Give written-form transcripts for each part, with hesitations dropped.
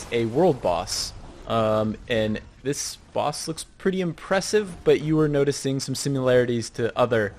A world boss, and this boss looks pretty impressive, but you were noticing some similarities to other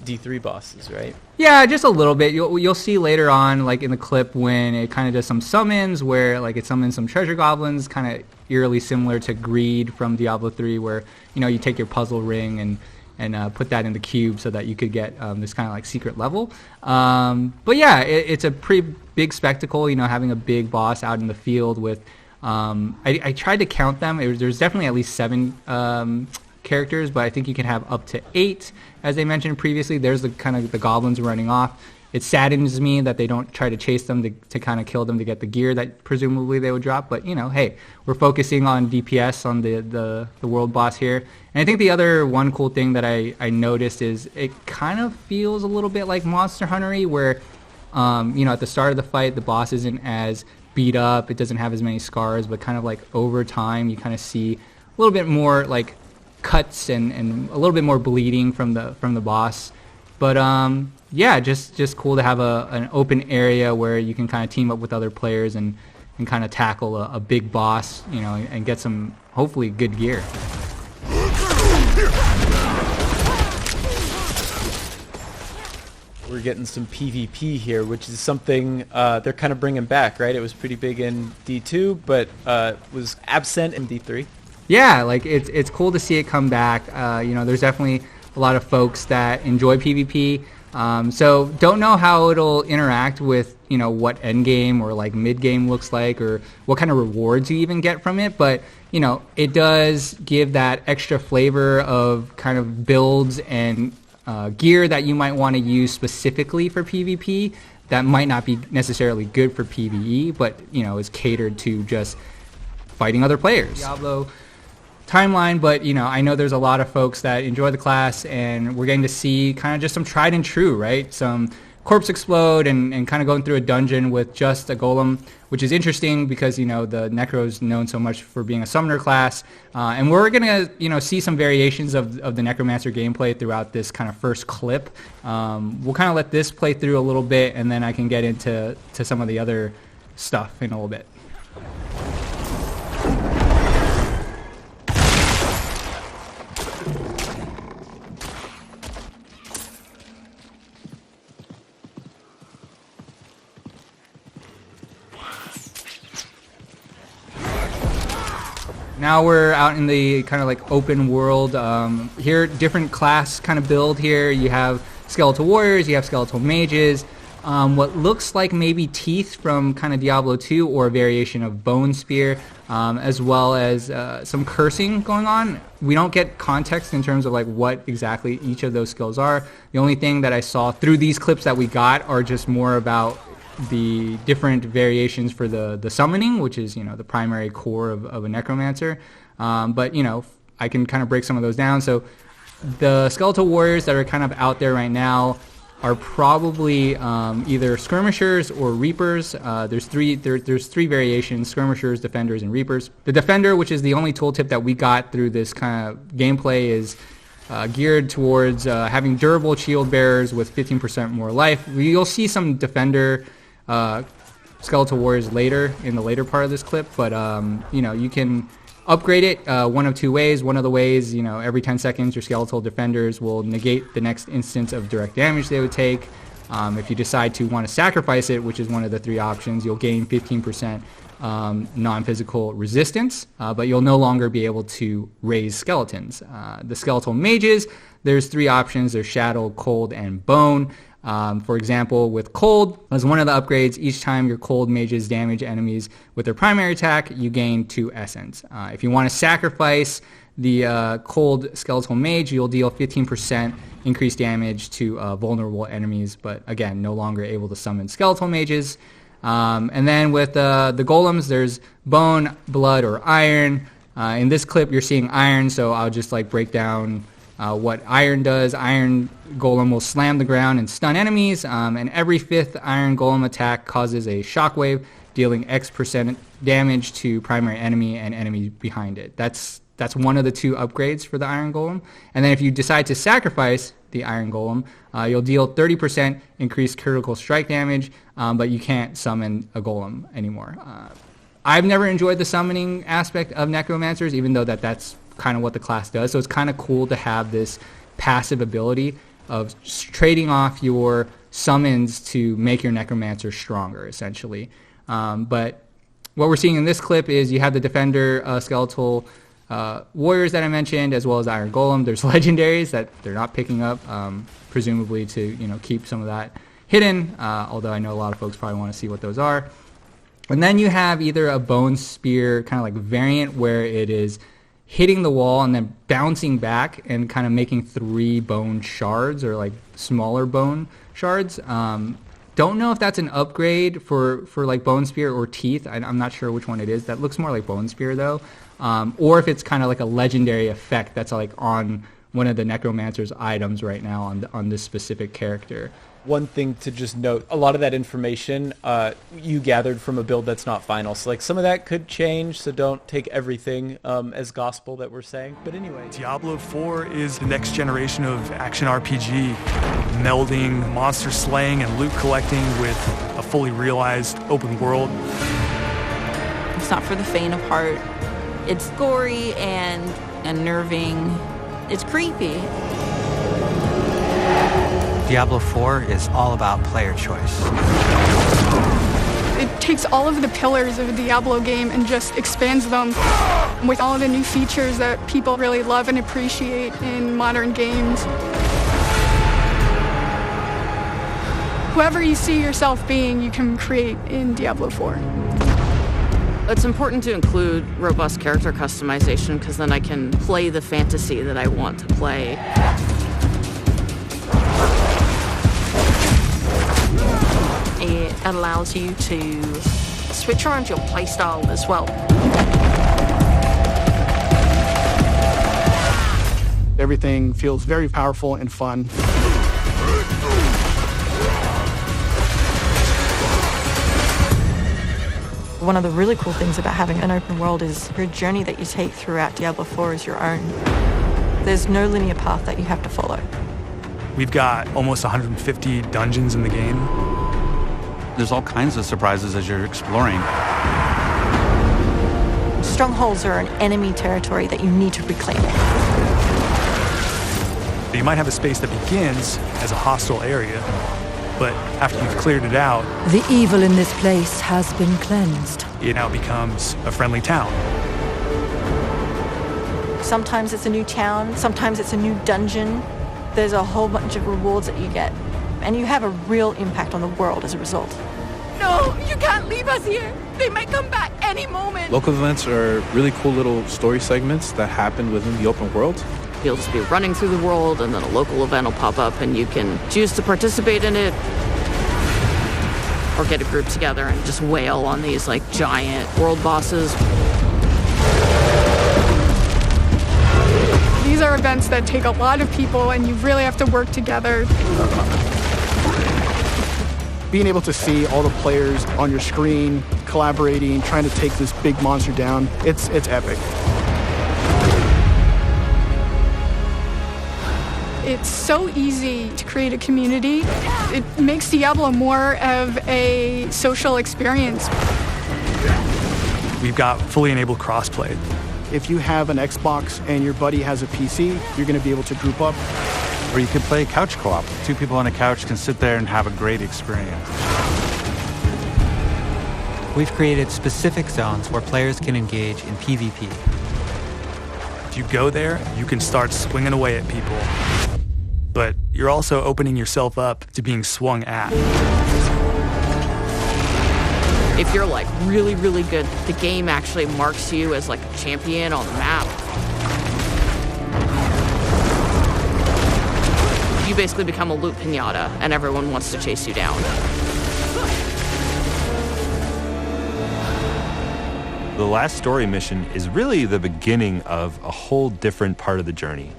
D3 bosses, right? Yeah, just a little bit. You'll see later on, like in the clip, when it kind of does some summons, where like it summons some treasure goblins, kind of eerily similar to Greed from Diablo 3, where you take your puzzle ring and put that in the cube so that you could get this kind of like secret level. But yeah, it's a pretty big spectacle, having a big boss out in the field with, I tried to count them. There's definitely at least 7 characters, but I think you can have up to 8, as they mentioned previously. There's the kind of the goblins running off. It saddens me that they don't try to chase them to kind of kill them to get the gear that presumably they would drop. But, hey, we're focusing on DPS on the world boss here. And I think the other one cool thing that I noticed is it kind of feels a little bit like Monster Hunter-y, where, at the start of the fight, the boss isn't as beat up. It doesn't have as many scars, but kind of like over time, you kind of see a little bit more like cuts and a little bit more bleeding from the boss. But yeah, just cool to have an open area where you can kind of team up with other players and kind of tackle a big boss, and get some hopefully good gear. We're getting some PvP here, which is something they're kind of bringing back, right? It was pretty big in D2, but was absent in D3. Yeah, like it's cool to see it come back. There's definitely a lot of folks that enjoy PvP. So don't know how it'll interact with, what end game or like mid game looks like, or what kind of rewards you even get from it. But, it does give that extra flavor of kind of builds and gear that you might want to use specifically for PvP that might not be necessarily good for PvE, but, is catered to just fighting other players. Diablo timeline, but I know there's a lot of folks that enjoy the class, and we're getting to see kind of just some tried and true, right? Some corpse explode and kind of going through a dungeon with just a golem, which is interesting because the Necro's known so much for being a summoner class, and we're gonna see some variations of the Necromancer gameplay throughout this kind of first clip. We'll kind of let this play through a little bit, and then I can get into some of the other stuff in a little bit. Now we're out in the kind of like open world. Here, different class kind of build here. You have skeletal warriors, you have skeletal mages. what looks like maybe teeth from kind of Diablo 2 or a variation of Bone Spear, as well as some cursing going on. We don't get context in terms of like what exactly each of those skills are. The only thing that I saw through these clips that we got are just more about the different variations for the summoning, which is, the primary core of a Necromancer. But, I can kind of break some of those down. So the Skeletal Warriors that are kind of out there right now are probably either Skirmishers or Reapers. There's three variations: Skirmishers, Defenders, and Reapers. The Defender, which is the only tooltip that we got through this kind of gameplay, is geared towards having durable shield bearers with 15% more life. You'll see some Defender Skeletal Warriors later in the later part of this clip, but you can upgrade it one of two ways. One of the ways, every 10 seconds your skeletal defenders will negate the next instance of direct damage they would take. If you decide to want to sacrifice it, which is one of the three options, you'll gain 15% non-physical resistance, but you'll no longer be able to raise skeletons. The skeletal mages, there's three options. There's Shadow, Cold, and Bone. For example, with Cold, as one of the upgrades, each time your Cold mages damage enemies with their primary attack, you gain 2 essence. If you want to sacrifice the Cold Skeletal Mage, you'll deal 15% increased damage to vulnerable enemies, but again, no longer able to summon Skeletal Mages. And then with the Golems, there's Bone, Blood, or Iron. In this clip, you're seeing Iron, so I'll just break down what Iron does. Iron Golem will slam the ground and stun enemies, and every 5th Iron Golem attack causes a shockwave, dealing X% damage to primary enemy and enemy behind it. That's one of the 2 upgrades for the Iron Golem. And then if you decide to sacrifice the Iron Golem, you'll deal 30% increased critical strike damage, but you can't summon a Golem anymore. I've never enjoyed the summoning aspect of Necromancers, even though that's kind of what the class does. So it's kind of cool to have this passive ability of trading off your summons to make your Necromancer stronger, essentially. But what we're seeing in this clip is you have the Defender skeletal warriors that I mentioned, as well as Iron Golem. There's legendaries that they're not picking up, presumably to keep some of that hidden, although I know a lot of folks probably want to see what those are. And then you have either a Bone Spear kind of variant where it is hitting the wall and then bouncing back and kind of making 3 bone shards, or smaller bone shards. Don't know if that's an upgrade for Bone Spear or Teeth. I'm not sure which one it is. That looks more like Bone Spear though. Or if it's kind of a legendary effect that's on one of the Necromancer's items right now on this specific character. One thing to just note, a lot of that information you gathered from a build that's not final. So some of that could change, so don't take everything as gospel that we're saying. But anyway. Diablo IV is the next generation of action RPG, melding monster slaying and loot collecting with a fully realized open world. It's not for the faint of heart. It's gory and unnerving. It's creepy. Diablo IV is all about player choice. It takes all of the pillars of a Diablo game and just expands them with all of the new features that people really love and appreciate in modern games. Whoever you see yourself being, you can create in Diablo IV. It's important to include robust character customization because then I can play the fantasy that I want to play. It allows you to switch around your playstyle as well. Everything feels very powerful and fun. One of the really cool things about having an open world is your journey that you take throughout Diablo IV is your own. There's no linear path that you have to follow. We've got almost 150 dungeons in the game. There's all kinds of surprises as you're exploring. Strongholds are an enemy territory that you need to reclaim. You might have a space that begins as a hostile area, but after you've cleared it out, the evil in this place has been cleansed. It now becomes a friendly town. Sometimes it's a new town, sometimes it's a new dungeon. There's a whole bunch of rewards that you get. and you have a real impact on the world as a result. No, you can't leave us here. They might come back any moment. Local events are really cool little story segments that happen within the open world. You'll just be running through the world, and then a local event will pop up, and you can choose to participate in it or get a group together and just wail on these like giant world bosses. These are events that take a lot of people, and you really have to work together. Being able to see all the players on your screen, collaborating, trying to take this big monster down, it's epic. It's so easy to create a community. It makes Diablo more of a social experience. We've got fully enabled crossplay. If you have an Xbox and your buddy has a PC, you're going to be able to group up. Or you could play couch co-op. 2 people on a couch can sit there and have a great experience. We've created specific zones where players can engage in PvP. If you go there, you can start swinging away at people. But you're also opening yourself up to being swung at. If you're like really, really good, the game actually marks you as like a champion on the map. You basically become a loot pinata, and everyone wants to chase you down. The last story mission is really the beginning of a whole different part of the journey.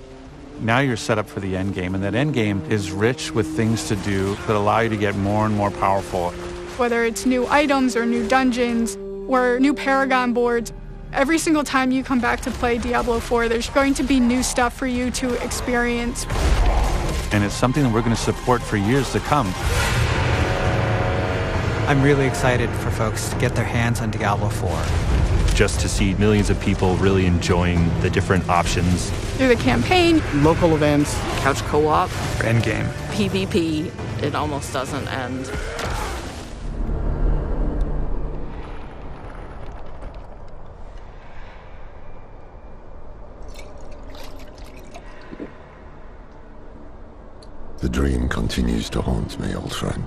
Now you're set up for the end game, and that end game is rich with things to do that allow you to get more and more powerful. Whether it's new items or new dungeons or new Paragon boards, every single time you come back to play Diablo IV, there's going to be new stuff for you to experience. And it's something that we're going to support for years to come. I'm really excited for folks to get their hands on Diablo IV. Just to see millions of people really enjoying the different options. Through the campaign, local events, couch co-op, endgame, PvP, it almost doesn't end. The dream continues to haunt me, old friend.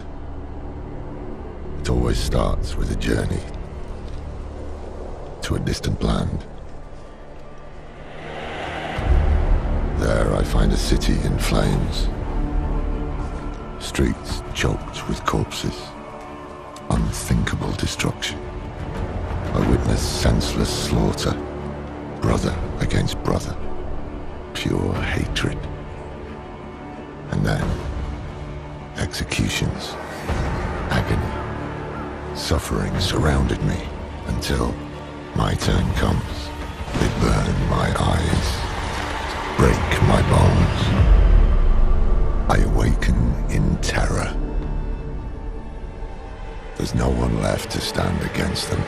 It always starts with a journey to a distant land. There I find a city in flames, streets choked with corpses, unthinkable destruction. I witness senseless slaughter, brother against brother, pure hatred. And then, executions, agony, suffering surrounded me until my turn comes. They burn my eyes, break my bones. I awaken in terror. There's no one left to stand against them.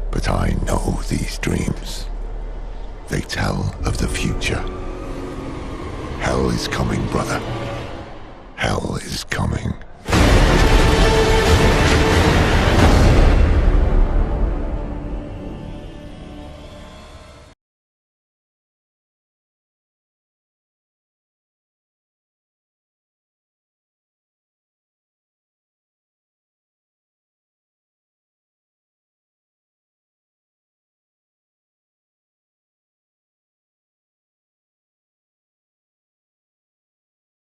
But I know these dreams. They tell of the future. Hell is coming, brother. Hell is coming.